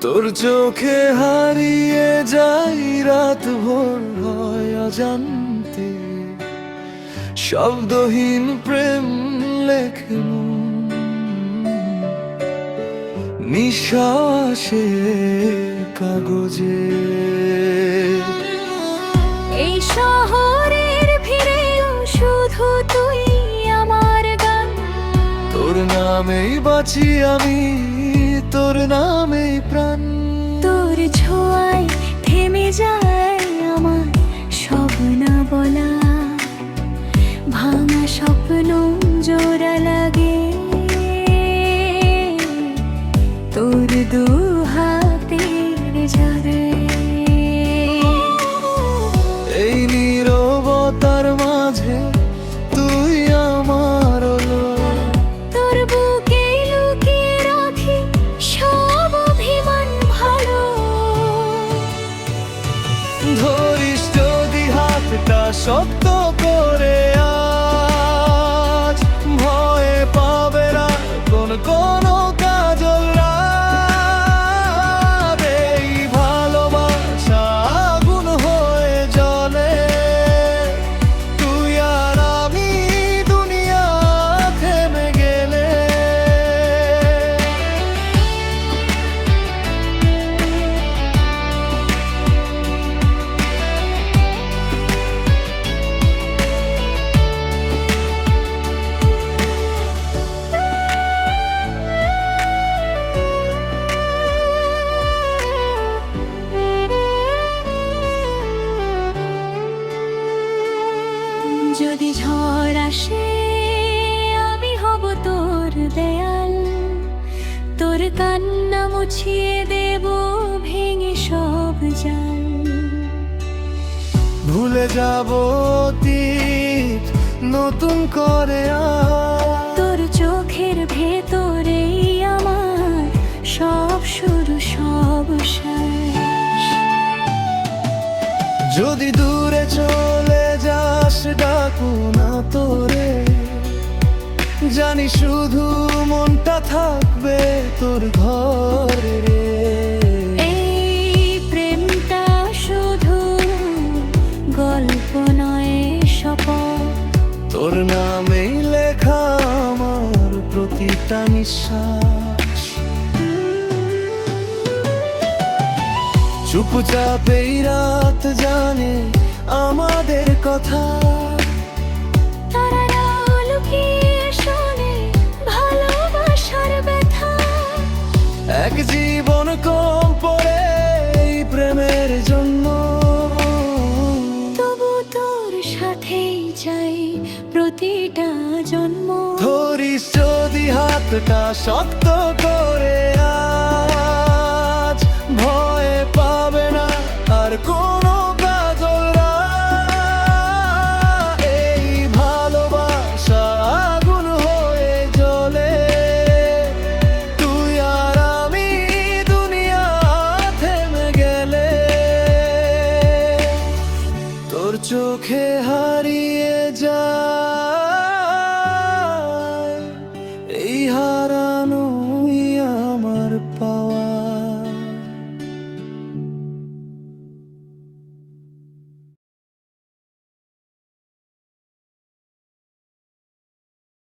তোর চোখে হারিয়ে যাই, রাত ভোর হয় অজান্তে, শব্দহীন প্রেম লেখে মন, নিঃশ্বাসে কাগজে। এই শহরের ভিড়েও শুধু তুই আমার গান, তোর নামেই বাঁচি আমি, তোর নামেই প্রাণ। তোর ছোঁয়ায় থেমে যায় আমার সব না বলা, ভাঙা স্বপ্ন জোড়া লাগে তোর দু হাতের ঝরে। এই নীরবতার মাঝে তুই আমার আলো, তোর বুকে লুকিয়ে রাখি সব অভিমান ভালো। ধরিস যদি হাতটা শক্ত করে, আজ ভয়ে পাবে না কোনো কাজল রাত। এই ভালোবাসা আগুন হয়ে জ্বলে, তুই আর আমি দুনিয়া থেমে গেলে। যদি ঝড় আসে আমি হব তোর দেয়াল, তোর কান্না মুছিয়ে দেব ভেঙে সব জাল। ভুলে যাব অতীত নতুন করে, তোর চোখের ভেতরেই আমার সব শুরু সব শেষ। যদি দূরে চলে যাস ডাকু না তোরে, জানি শুধু মনটা থাকবে তোর ঘরে রে। এই প্রেমটা শুধু গল্প নয় শপথ, তোর নামেই লেখা আমার প্রতিটা নিঃশ্বাস। চুপচাপেই রাত জানে আমাদের কথা, তারারাও লুকিয়ে শোনে ভালোবাসার ব্যথা। এক জীবন কম পড়ে এই প্রেমের জন্য, তবু তোর সাথেই যাই প্রতিটা জন্ম। ধরিস যদি হাতটা শক্ত করে, আজ ভয়ে পাবে না আর কোনো কাজল রাত। এই ভালোবাসা আগুন হয়ে জ্বলে, তুই আর আমি দুনিয়া থেমে গেলে। তোর চোখে হারিয়ে যায়